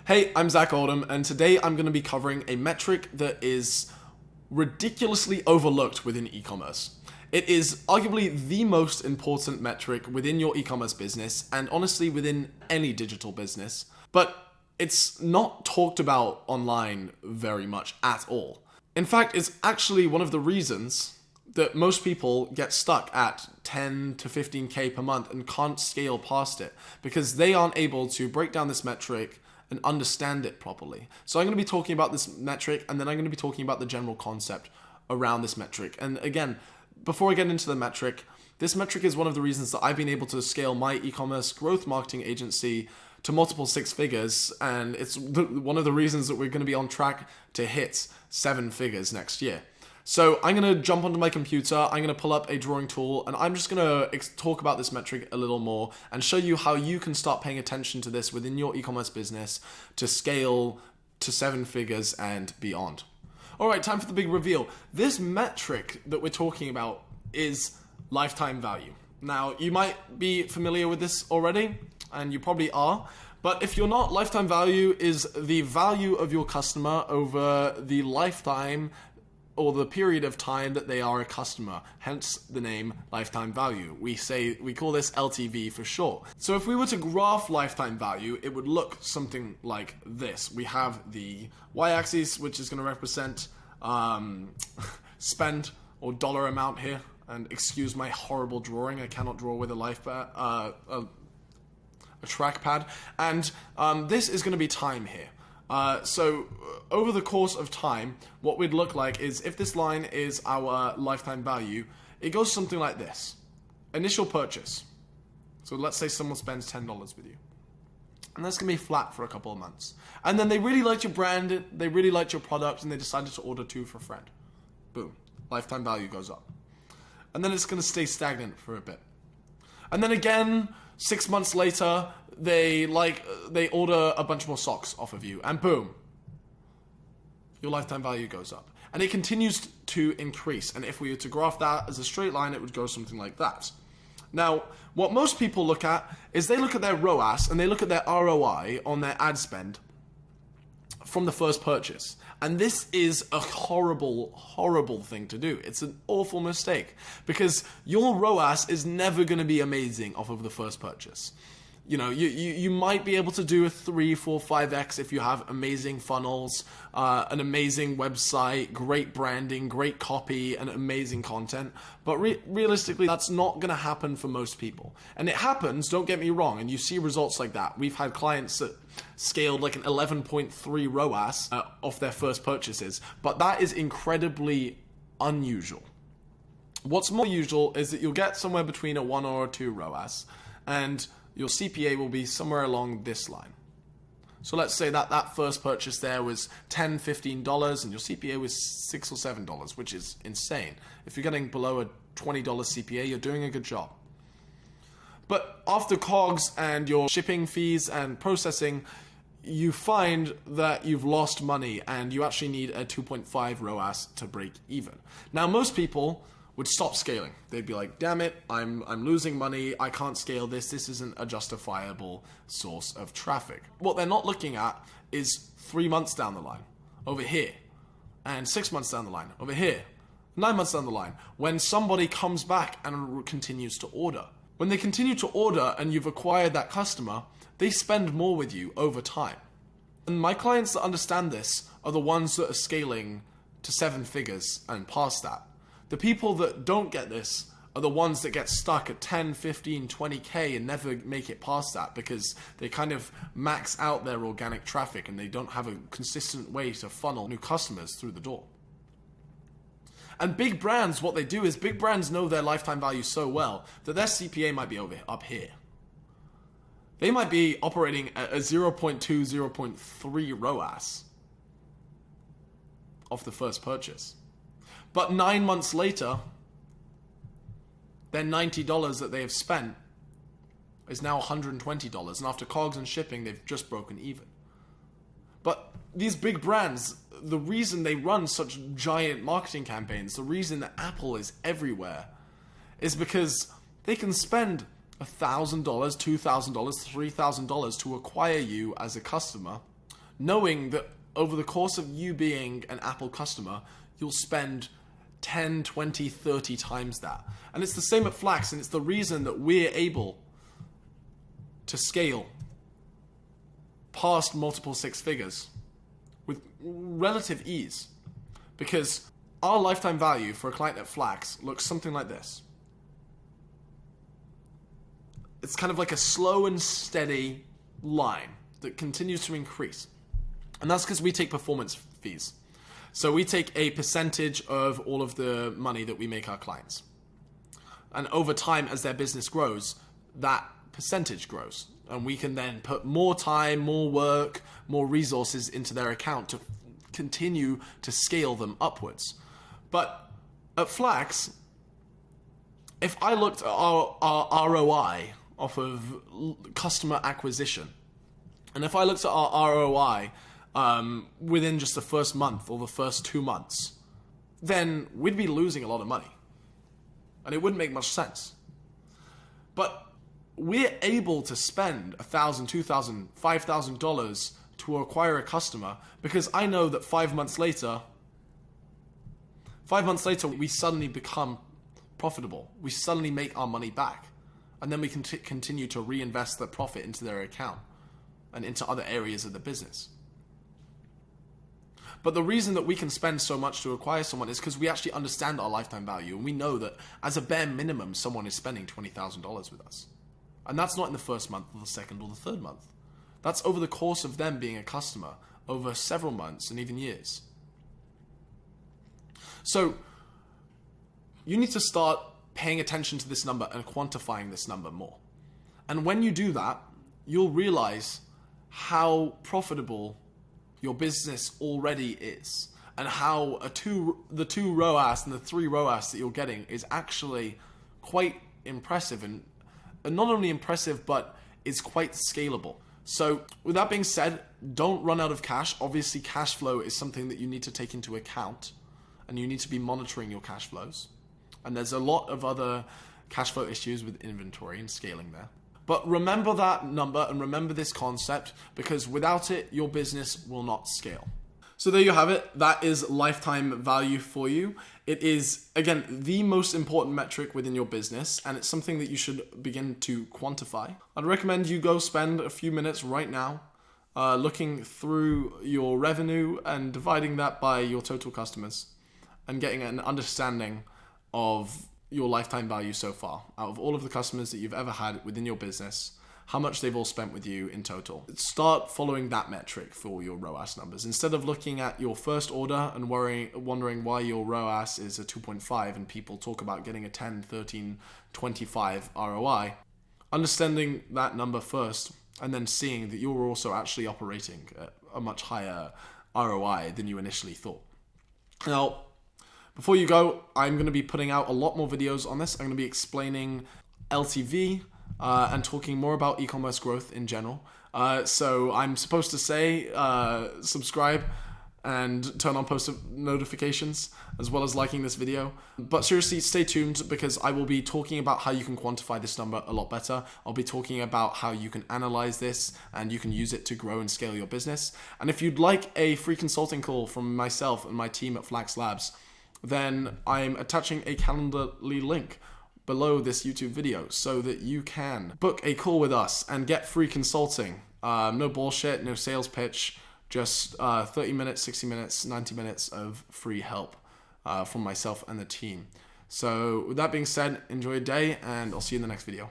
Hey, I'm Zach Oldham, and today I'm going to be covering a metric that is ridiculously overlooked within e-commerce. It is arguably the most important metric within your e-commerce business, and honestly within any digital business, but it's not talked about online very much at all. In fact, it's actually one of the reasons that most people get stuck at 10 to 15K per month and can't scale past it, because they aren't able to break down this metric and understand it properly. So I'm going to be talking about this metric, and then I'm going to be talking about the general concept around this metric. And again, before I get into the metric, this metric is one of the reasons that I've been able to scale my e-commerce growth marketing agency to multiple six figures, and it's one of the reasons that we're going to be on track to hit 7 figures next year. So I'm going to jump onto my computer, I'm going to pull up a drawing tool, and I'm just going to talk about this metric a little more and show you how you can start paying attention to this within your e-commerce business to scale to 7 figures and beyond. All right, time for the big reveal. This metric that we're talking about is lifetime value. Now, you might be familiar with this already, and you probably are, but if you're not, lifetime value is the value of your customer over the lifetime or the period of time that they are a customer, hence the name lifetime value. We call this LTV for short. So if we were to graph lifetime value, it would look something like this. We have the y-axis, which is going to represent spend or dollar amount here. And excuse my horrible drawing, I cannot draw with a trackpad. And this is going to be time here. So over the course of time, what we'd look like is if this line is our lifetime value, it goes something like this. Initial purchase. So let's say someone spends $10 with you. And that's going to be flat for a couple of months. And then they really liked your brand, they really liked your product, and they decided to order 2 for a friend. Boom. Lifetime value goes up. And then it's going to stay stagnant for a bit. And then again, 6 months later, they order a bunch more socks off of you, and boom, your lifetime value goes up. And it continues to increase. And if we were to graph that as a straight line, it would go something like that. Now, what most people look at is they look at their ROAS and they look at their ROI on their ad spend from the first purchase. And this is a horrible, horrible thing to do. It's an awful mistake, because your ROAS is never going to be amazing off of the first purchase. You know, you might be able to do a 3, 4, 5x if you have amazing funnels, an amazing website, great branding, great copy, and amazing content. But realistically, that's not going to happen for most people. And it happens, don't get me wrong, and you see results like that. We've had clients that scaled like an 11.3 ROAS off their first purchases, but that is incredibly unusual. What's more usual is that you'll get somewhere between a 1 or a 2 ROAS, and your CPA will be somewhere along this line. So let's say that that first purchase there was $10, $15, and your CPA was $6 or $7, which is insane. If you're getting below a $20 CPA, you're doing a good job. But after COGS and your shipping fees and processing, you find that you've lost money and you actually need a 2.5 ROAS to break even. Now, most people would stop scaling. They'd be like, damn it, I'm losing money, I can't scale this isn't a justifiable source of traffic. What they're not looking at is 3 months down the line, over here, and 6 months down the line, over here, 9 months down the line, when somebody comes back and continues to order. When they continue to order and you've acquired that customer, they spend more with you over time. And my clients that understand this are the ones that are scaling to 7 figures and past that. The people that don't get this are the ones that get stuck at 10, 15, 20K and never make it past that, because they kind of max out their organic traffic and they don't have a consistent way to funnel new customers through the door. And big brands, what they do is big brands know their lifetime value so well that their CPA might be up here. They might be operating at a 0.2, 0.3 ROAS off the first purchase. But 9 months later, their $90 that they have spent is now $120. And after COGS and shipping, they've just broken even. But these big brands, the reason they run such giant marketing campaigns, the reason that Apple is everywhere, is because they can spend $1,000, $2,000, $3,000 to acquire you as a customer knowing that over the course of you being an Apple customer, you'll spend 10, 20, 30 times that. And it's the same at Flax, and it's the reason that we're able to scale past multiple six figures with relative ease. Because our lifetime value for a client at Flax looks something like this. It's kind of like a slow and steady line that continues to increase. And that's because we take performance fees. So we take a percentage of all of the money that we make our clients. And over time, as their business grows, that percentage grows. And we can then put more time, more work, more resources into their account to continue to scale them upwards. But at Flax, if I looked at our ROI off of customer acquisition, and if I looked at our ROI within just the first month or the first 2 months, then we'd be losing a lot of money. And it wouldn't make much sense. But we're able to spend $1,000, $2,000, $5,000 to acquire a customer because I know that 5 months later, we suddenly become profitable. We suddenly make our money back. And then we can continue to reinvest the profit into their account and into other areas of the business. But the reason that we can spend so much to acquire someone is because we actually understand our lifetime value, and we know that as a bare minimum, someone is spending $20,000 with us. And that's not in the first month or the second or the third month. That's over the course of them being a customer over several months and even years. So you need to start paying attention to this number and quantifying this number more. And when you do that, you'll realize how profitable your business already is, and how the 2 ROAS and the 3 ROAS that you're getting is actually quite impressive, and not only impressive, but is quite scalable. So with that being said, don't run out of cash. Obviously, cash flow is something that you need to take into account, and you need to be monitoring your cash flows. And there's a lot of other cash flow issues with inventory and scaling there. But remember that number and remember this concept, because without it, your business will not scale. So there you have it. That is lifetime value for you. It is, again, the most important metric within your business, and it's something that you should begin to quantify. I'd recommend you go spend a few minutes right now looking through your revenue and dividing that by your total customers and getting an understanding of your lifetime value so far. Out of all of the customers that you've ever had within your business, how much they've all spent with you in total. Start following that metric for your ROAS numbers. Instead of looking at your first order and wondering why your ROAS is a 2.5 and people talk about getting a 10, 13, 25 ROI, understanding that number first and then seeing that you're also actually operating at a much higher ROI than you initially thought. Now, before you go, I'm going to be putting out a lot more videos on this. I'm going to be explaining LTV and talking more about e-commerce growth in general. So I'm supposed to say subscribe and turn on post notifications, as well as liking this video. But seriously, stay tuned, because I will be talking about how you can quantify this number a lot better. I'll be talking about how you can analyze this and you can use it to grow and scale your business. And if you'd like a free consulting call from myself and my team at Flax Labs, then I'm attaching a Calendly link below this YouTube video so that you can book a call with us and get free consulting. No bullshit, no sales pitch, just 30 minutes, 60 minutes, 90 minutes of free help from myself and the team. So with that being said, enjoy your day, and I'll see you in the next video.